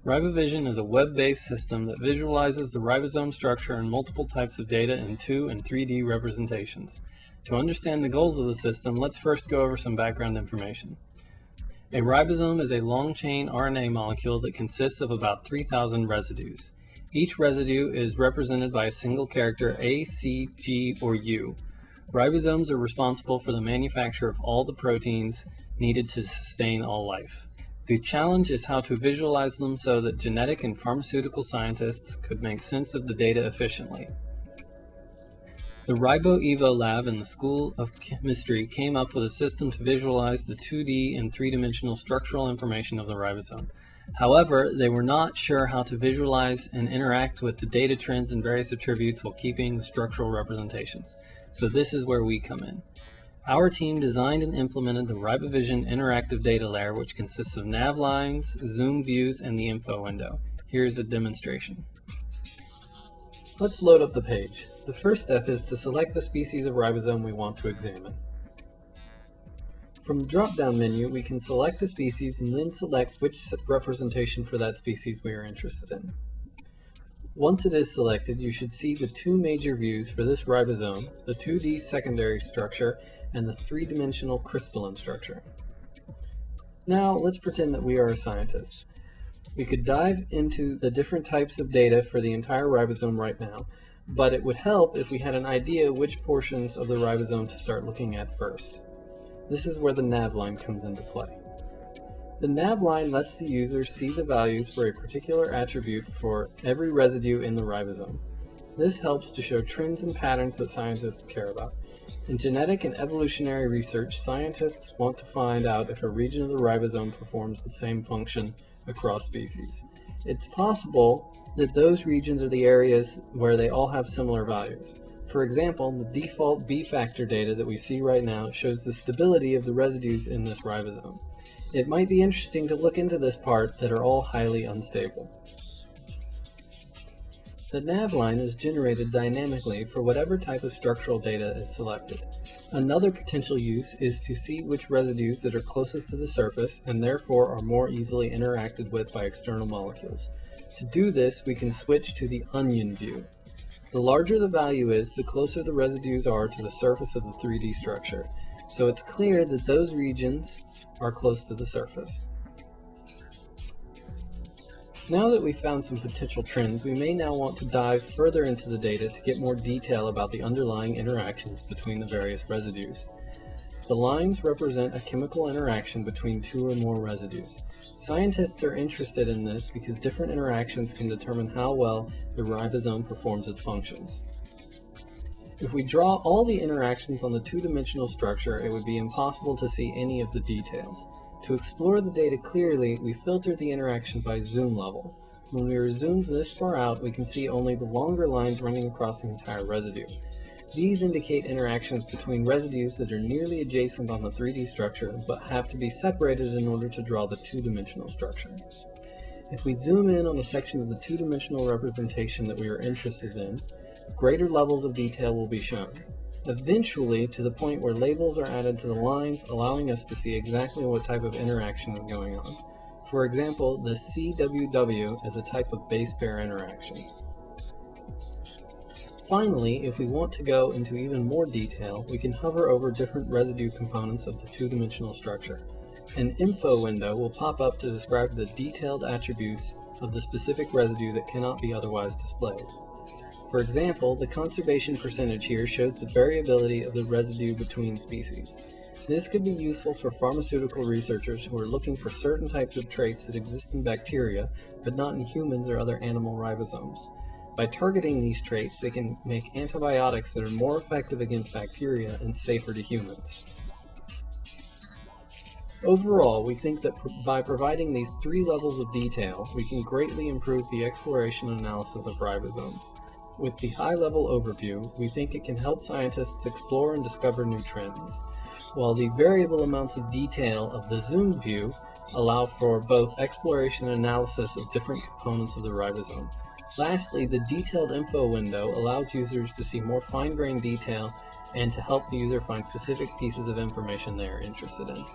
Ribovision is a web-based system that visualizes the ribosome structure and multiple types of data in 2 and 3D representations. To understand the goals of the system, let's first go over some background information. A ribosome is a long-chain RNA molecule that consists of about 3,000 residues. Each residue is represented by a single character A, C, G, or U. Ribosomes are responsible for the manufacture of all the proteins needed to sustain all life. The challenge is how to visualize them so that genetic and pharmaceutical scientists could make sense of the data efficiently. The Ribo-Evo lab in the School of Chemistry came up with a system to visualize the 2D and 3-dimensional structural information of the ribosome. However, they were not sure how to visualize and interact with the data trends and various attributes while keeping the structural representations. So this is where we come in. Our team designed and implemented the Ribovision interactive data layer, which consists of nav lines, zoom views, and the info window. Here's a demonstration. Let's load up the page. The first step is to select the species of ribosome we want to examine. From the drop-down menu, we can select the species and then select which representation for that species we are interested in. Once it is selected, you should see the two major views for this ribosome, the 2D secondary structure and the 3-dimensional crystalline structure. Now, let's pretend that we are a scientist. We could dive into the different types of data for the entire ribosome right now, but it would help if we had an idea which portions of the ribosome to start looking at first. This is where the nav line comes into play. The nav line lets the user see the values for a particular attribute for every residue in the ribosome. This helps to show trends and patterns that scientists care about. In genetic and evolutionary research, scientists want to find out if a region of the ribosome performs the same function across species. It's possible that those regions are the areas where they all have similar values. For example, the default B factor data that we see right now shows the stability of the residues in this ribosome. It might be interesting to look into this part that are all highly unstable. The nav line is generated dynamically for whatever type of structural data is selected. Another potential use is to see which residues that are closest to the surface and therefore are more easily interacted with by external molecules. To do this, we can switch to the onion view. The larger the value is, the closer the residues are to the surface of the 3D structure. So it's clear that those regions are close to the surface. Now that we've found some potential trends, we may now want to dive further into the data to get more detail about the underlying interactions between the various residues. The lines represent a chemical interaction between 2 or more residues. Scientists are interested in this because different interactions can determine how well the ribosome performs its functions. If we draw all the interactions on the 2-dimensional structure, it would be impossible to see any of the details. To explore the data clearly, we filter the interaction by zoom level. When we are zoomed this far out, we can see only the longer lines running across the entire residue. These indicate interactions between residues that are nearly adjacent on the 3D structure, but have to be separated in order to draw the 2-dimensional structure. If we zoom in on a section of the 2-dimensional representation that we are interested in, greater levels of detail will be shown, eventually to the point where labels are added to the lines, allowing us to see exactly what type of interaction is going on. For example, the CWW is a type of base pair interaction. Finally, if we want to go into even more detail, we can hover over different residue components of the 2-dimensional structure. An info window will pop up to describe the detailed attributes of the specific residue that cannot be otherwise displayed. For example, the conservation percentage here shows the variability of the residue between species. This could be useful for pharmaceutical researchers who are looking for certain types of traits that exist in bacteria, but not in humans or other animal ribosomes. By targeting these traits, they can make antibiotics that are more effective against bacteria and safer to humans. Overall, we think that by providing these 3 levels of detail, we can greatly improve the exploration and analysis of ribosomes. With the high-level overview, we think it can help scientists explore and discover new trends, while the variable amounts of detail of the zoom view allow for both exploration and analysis of different components of the ribosome. Lastly, the detailed info window allows users to see more fine-grained detail and to help the user find specific pieces of information they are interested in.